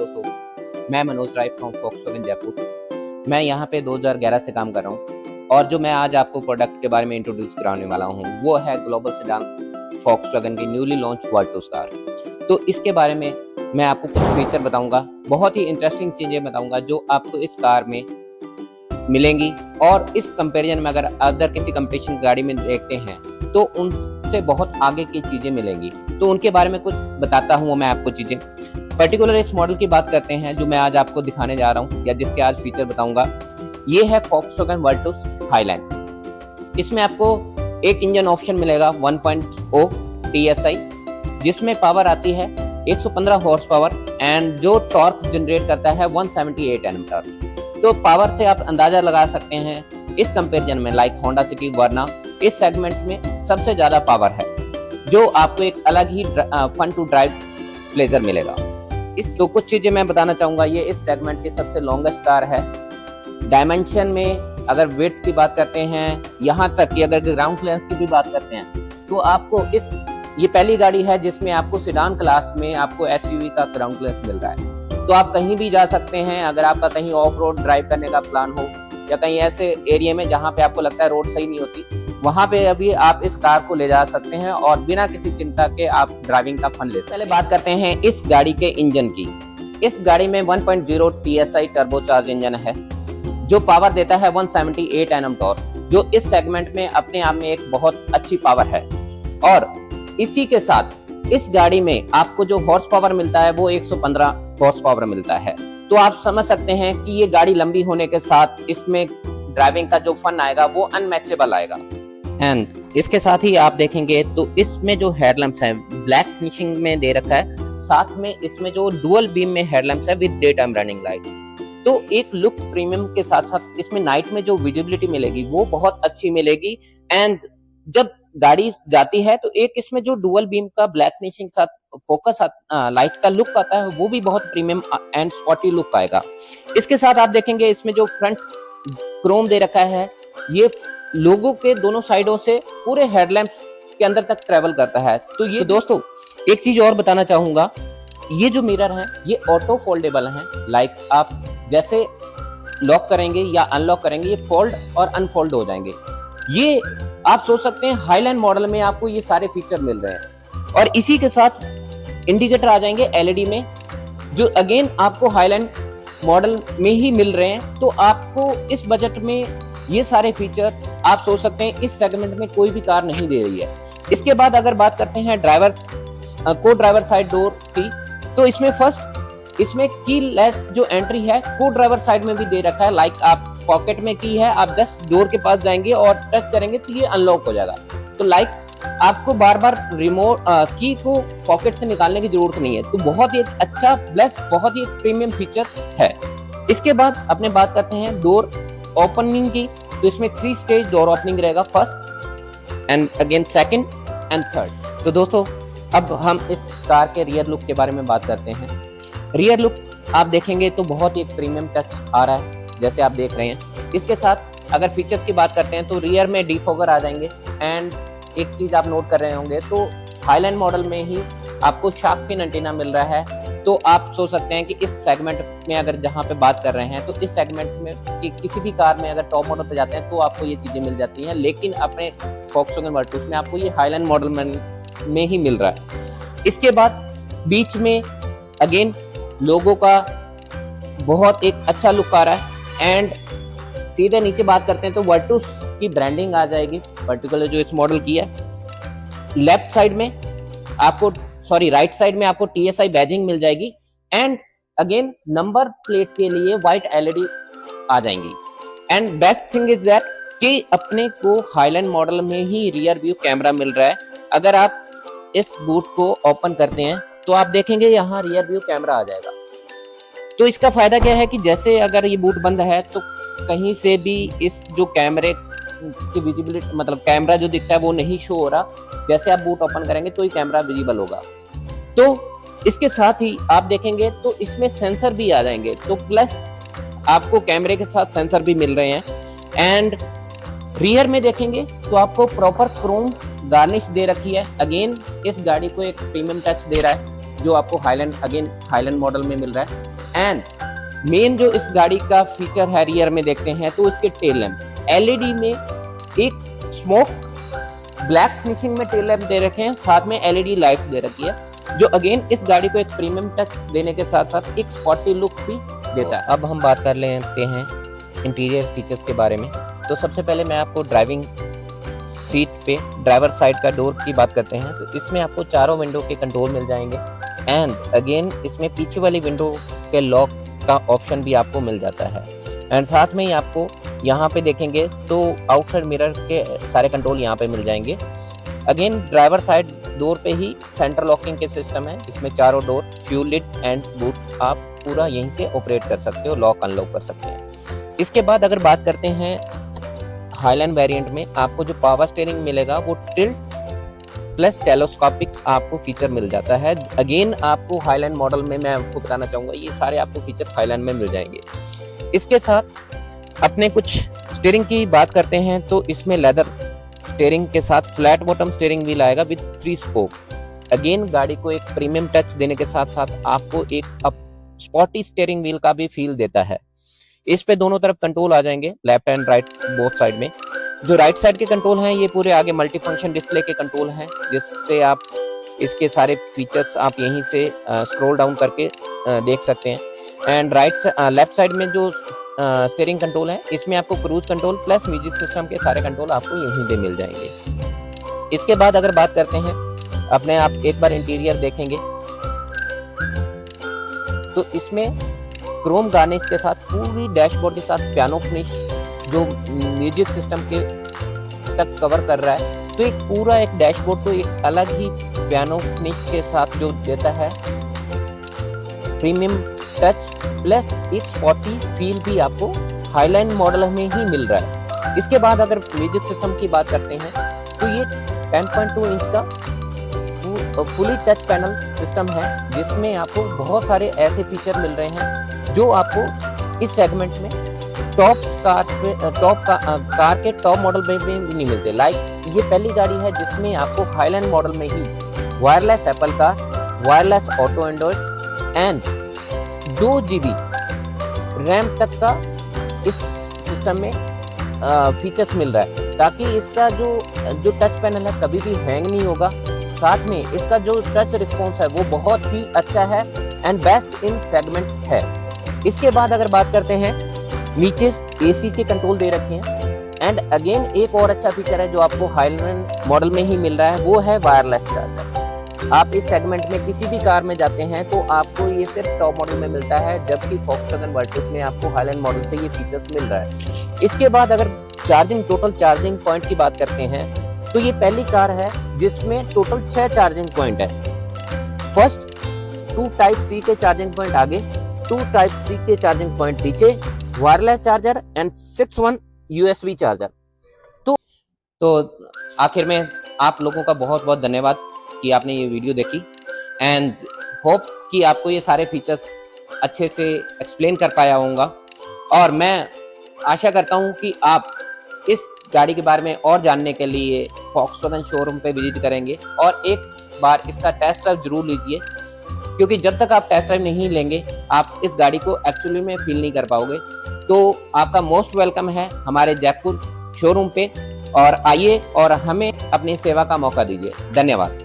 दोस्तों, मैं मनोज राय from Volkswagen Jaipur. मैं यहाँ पे 2011 से काम कर रहा हूँ और जो मैं आज आपको प्रोडक्ट के बारे में इंट्रोड्यूस कराने वाला हूँ वो है ग्लोबल सेडान फॉक्सवैगन की न्यूली लॉन्च वर्टुस कार। तो इसके बारे में मैं आपको कुछ फीचर बताऊंगा, बहुत ही इंटरेस्टिंग चीज़ें बताऊंगा जो आपको इस कार में मिलेंगी और इस कंपैरिजन में अगर अदर किसी कंपटीशन गाड़ी में देखते हैं तो उनसे बहुत आगे की चीज़ें मिलेंगी। तो उनके बारे में कुछ बताता हूँ मैं आपको चीज़ें। पर्टिकुलर इस मॉडल की बात करते हैं जो मैं आज आपको दिखाने जा रहा हूँ या जिसके आज फीचर बताऊंगा। ये है फॉक्सवैगन वर्टुस हाईलैंड। इसमें आपको एक इंजन ऑप्शन मिलेगा 1.0 TSI, जिसमें पावर आती है 115 हॉर्स पावर एंड जो टॉर्क जनरेट करता है 178 Nm टॉर्क। तो पावर से आप अंदाजा लगा सकते हैं इस कंपैरिजन में लाइक होंडा सिटी वर्ना इस सेगमेंट में सबसे ज्यादा पावर है, जो आपको एक अलग ही फन टू ड्राइव प्लेजर मिलेगा। इस तो कुछ चीजें मैं बताना चाहूंगा। ये इस सेगमेंट की सबसे लॉन्गेस्ट कार है। डायमेंशन में अगर वेट की बात करते हैं, यहाँ तक कि अगर ग्राउंड क्लियरेंस की भी बात करते हैं तो आपको ये पहली गाड़ी है जिसमें आपको सेडान क्लास में आपको SUV का ग्राउंड क्लियरेंस मिल रहा है। तो आप कहीं भी जा सकते हैं। अगर आपका कहीं ऑफ रोड ड्राइव करने का प्लान हो या कहीं ऐसे एरिया में जहाँ पे आपको लगता है रोड सही नहीं होती, वहां पे अभी आप इस कार को ले जा सकते हैं और बिना किसी चिंता के आप ड्राइविंग का फन ले सकते हैं। पहले बात करते हैं इस गाड़ी के इंजन की। इस गाड़ी में 1.0 TSI टर्बोचार्ज इंजन है जो पावर देता है 178 Nm टॉर्क, जो इस सेगमेंट में अपने आप में एक बहुत अच्छी पावर है। और इसी के साथ इस गाड़ी में आपको जो हॉर्स पावर मिलता है वो 115 हॉर्स पावर मिलता है। तो आप समझ सकते हैं कि ये गाड़ी लंबी होने के साथ इसमें ड्राइविंग का जो फन आएगा वो अनमैचेबल आएगा। एंड इसके साथ ही आप देखेंगे तो इसमें जो हेडलैम्प्स है ब्लैक फिनिशिंग में दे रखा है, साथ में इसमें जो डुअल बीम में हेडलैम्प्स है with day time running light. तो एक लुक प्रीमियम के साथ साथ इसमें नाइट में जो विजिबिलिटी मिलेगी वो बहुत अच्छी मिलेगी। एंड जब गाड़ी जाती है तो एक इसमें जो डुअल बीम का ब्लैक फिनिशिंग के साथ फोकस लाइट का लुक आता है वो भी बहुत प्रीमियम एंड स्पॉटी लुक आएगा। इसके साथ आप देखेंगे इसमें जो फ्रंट क्रोम दे रखा है ये लोगों के दोनों साइडों से पूरे हेडलैम्प के अंदर तक ट्रेवल करता है। तो ये दोस्तों एक चीज और बताना चाहूंगा, ये जो मिरर है ये ऑटो फोल्डेबल है। लाइक आप जैसे लॉक करेंगे या अनलॉक करेंगे ये फोल्ड और अनफोल्ड हो जाएंगे। ये आप सोच सकते हैं हाईलैंड मॉडल में आपको ये सारे फीचर मिल रहे हैं। और इसी के साथ इंडिकेटर आ जाएंगे LED में, जो अगेन आपको हाईलैंड मॉडल में ही मिल रहे हैं। तो आपको इस बजट में ये सारे फीचर्स आप सोच सकते हैं इस सेगमेंट में कोई भी कार नहीं दे रही है। इसके बाद अगर बात करते हैं को ड्राइवर साइड डोर की, तो इसमें की लेस जो एंट्री है को ड्राइवर साइड में भी दे रखा है। लाइक आप पॉकेट में की है, आप जस्ट डोर के पास जाएंगे और टच करेंगे तो ये अनलॉक हो जाएगा। तो लाइक आपको बार बार रिमोट की को पॉकेट से निकालने की जरूरत नहीं है। तो बहुत ही अच्छा प्लस बहुत ही प्रीमियम फीचर है। इसके बाद अपने बात करते हैं डोर ओपनिंग की। तो इसमें 3 स्टेज डोर ओपनिंग रहेगा, first and again second and third. तो दोस्तों अब हम इस कार के रियर लुक के बारे में बात करते हैं। रियर लुक आप देखेंगे तो बहुत ही एक प्रीमियम टच आ रहा है जैसे आप देख रहे हैं। इसके साथ अगर फीचर्स की बात करते हैं तो रियर में डिफॉगर आ जाएंगे। एंड एक चीज आप नोट कर रहे होंगे तो हाईलैंड मॉडल में ही आपको शार्क फिन एंटीना मिल रहा है। तो आप सोच सकते हैं कि इस सेगमेंट में अगर जहां पे बात कर रहे हैं तो इस सेगमेंट में कि किसी भी कार में अगर टॉप मॉडल पे जाते हैं तो आपको ये चीजें मिल जाती हैं, लेकिन अपने फॉक्सवैगन वर्टुस में आपको ये हाईलैंड मॉडल में ही मिल रहा है। इसके बाद बीच में अगेन लोगो का बहुत एक अच्छा लुक आ रहा है। एंड सीधे नीचे बात करते हैं तो वर्टुस की ब्रांडिंग आ जाएगी, पर्टिकुलर जो इस मॉडल की है। लेफ्ट साइड में आपको राइट साइड में आपको TSI बैजिंग मिल जाएगी। एंड अगेन नंबर प्लेट के लिए व्हाइट LED आ जाएंगी। And best thing is that कि अपने को हाईलैंड मॉडल में ही रियर व्यू कैमरा मिल रहा है। अगर आप इस बूट को ओपन करते हैं तो आप देखेंगे यहाँ रियर व्यू कैमरा आ जाएगा। तो इसका फायदा क्या है कि जैसे अगर ये बूट बंद है तो कहीं से भी इस जो कैमरे की विजिबिलिटी मतलब कैमरा जो दिखता है वो नहीं शो हो रहा। जैसे आप बूट ओपन करेंगे तो ये कैमरा विजिबल होगा। तो इसके साथ ही आप देखेंगे तो इसमें सेंसर भी आ जाएंगे। तो प्लस आपको कैमरे के साथ सेंसर भी मिल रहे हैं। एंड रियर में देखेंगे तो आपको प्रॉपर क्रोम गार्निश दे रखी है। अगेन इस गाड़ी को एक प्रीमियम टच दे रहा है। जो आपको हाईलैंड मॉडल में मिल रहा है। एंड मेन जो इस गाड़ी का फीचर है रियर में देखते हैं तो इसके टेल लैंप एलईडी में एक स्मोक ब्लैक फिनिशिंग में टेल लैंप दे रखे हैं, साथ में एलईडी लाइट दे रखी है, जो अगेन इस गाड़ी को एक प्रीमियम टच देने के साथ साथ एक स्पॉटी लुक भी देता है। अब हम बात कर लेते हैं इंटीरियर फीचर्स के बारे में। तो सबसे पहले मैं आपको ड्राइविंग सीट पे ड्राइवर साइड का डोर की बात करते हैं। तो इसमें आपको चारों विंडो के कंट्रोल मिल जाएंगे एंड अगेन इसमें पीछे वाली विंडो के लॉक का ऑप्शन भी आपको मिल जाता है। एंड साथ में ही आपको यहाँ पे देखेंगे तो आउटसाइड मिरर के सारे कंट्रोल यहाँ पे मिल जाएंगे। अगेन ड्राइवर साइड डोर पे ही सेंटर लॉकिंग के सिस्टम है, जिसमें चारों door, fuel lid and boot आप पूरा यहीं से ऑपरेट कर सकते हो, लॉक अनलॉक कर सकते हैं। इसके बाद अगर बात करते हैं हाईलैंड वेरिएंट में, आपको जो पावर स्टीयरिंग मिलेगा वो टिल्ट प्लस टेलीस्कोपिक आपको फीचर मिल जाता है। अगेन आपको हाईलैंड मॉडल में मैं आपको बताना चाहूँगा ये सारे आपको फीचर हाईलैंड में मिल जाएंगे। इसके साथ अपने कुछ स्टीयरिंग की बात करते हैं तो इसमें लेदर स्टीयरिंग के साथ फ्लैट बॉटम स्टीयरिंग व्हील आएगा विद 3 स्पोक। अगेन गाड़ी को एक प्रीमियम टच देने के साथ साथ आपको एक स्पॉटी स्टीयरिंग व्हील का भी फील देता है। इस पे दोनों तरफ कंट्रोल आ जाएंगे, left and right both side में। जो राइट साइड के कंट्रोल हैं ये पूरे आगे मल्टी फंक्शन डिस्प्ले के कंट्रोल हैं, जिससे आप इसके सारे फीचर्स आप यहीं से स्क्रॉल डाउन करके देख सकते हैं। एंड लेफ्ट साइड में जो स्टीयरिंग कंट्रोल है इसमें आपको cruise control plus music system के सारे कंट्रोल आपको यहीं पे मिल जाएंगे। इसके बाद अगर बात करते हैं अपने आप एक बार इंटीरियर देखेंगे तो इसमें क्रोम गार्निश के साथ पूरी डैशबोर्ड के साथ पियानो फिनिश जो म्यूजिक सिस्टम के तक कवर कर रहा है, तो एक पूरा एक डैशबोर्ड को एक अलग ही पियानो फिनिश के साथ जो देता है, प्रीमियम टच प्लस एक स्पॉटी फील भी आपको हाईलैंड मॉडल में ही मिल रहा है। इसके बाद अगर म्यूजिक सिस्टम की बात करते हैं तो ये 10.2 इंच का फुली टच पैनल सिस्टम है, जिसमें आपको बहुत सारे ऐसे फीचर मिल रहे हैं जो आपको इस सेगमेंट में कार के टॉप मॉडल में भी नहीं मिलते। लाइक ये पहली गाड़ी है जिसमें आपको हाईलैंड मॉडल में ही वायरलेस एप्पल का wireless auto Android and 2 GB RAM तक का इस सिस्टम में फीचर्स मिल रहा है, ताकि इसका जो टच पैनल है कभी भी हैंग नहीं होगा। साथ में इसका जो टच रिस्पॉन्स है वो बहुत ही अच्छा है एंड बेस्ट इन सेगमेंट है। इसके बाद अगर बात करते हैं, नीचे AC के कंट्रोल दे रखे हैं एंड अगेन एक और अच्छा फीचर है जो आपको हाईलैंड मॉडल में ही मिल रहा है, वो है वायरलेस चार्जर। आप इस सेगमेंट में किसी भी कार में जाते हैं तो आपको ये सिर्फ टॉप मॉडल में मिलता है, जबकि फॉक्सवैगन वर्टिस में आपको हाईलैंड मॉडल से ये फीचर्स मिल रहा है। इसके बाद अगर टोटल चार्जिंग पॉइंट की बात करते हैं तो ये पहली कार है जिसमें टोटल 6 चार्जिंग पॉइंट है। फर्स्ट 2 Type-C के चार्जिंग पॉइंट आगे, 2 Type-C के चार्जिंग पॉइंट पीछे, wireless charger and 6-1 USB charger. तो आखिर में आप लोगों का बहुत बहुत धन्यवाद कि आपने ये वीडियो देखी एंड होप कि आपको ये सारे फीचर्स अच्छे से एक्सप्लेन कर पाया होऊंगा, और मैं आशा करता हूँ कि आप इस गाड़ी के बारे में और जानने के लिए फॉक्सवैगन शोरूम पे विजिट करेंगे और एक बार इसका टेस्ट ड्राइव जरूर लीजिए, क्योंकि जब तक आप टेस्ट ड्राइव नहीं लेंगे आप इस गाड़ी को एक्चुअली में फील नहीं कर पाओगे। तो आपका मोस्ट वेलकम है हमारे जयपुर शोरूम पे, और आइए और हमें अपनी सेवा का मौका दीजिए। धन्यवाद।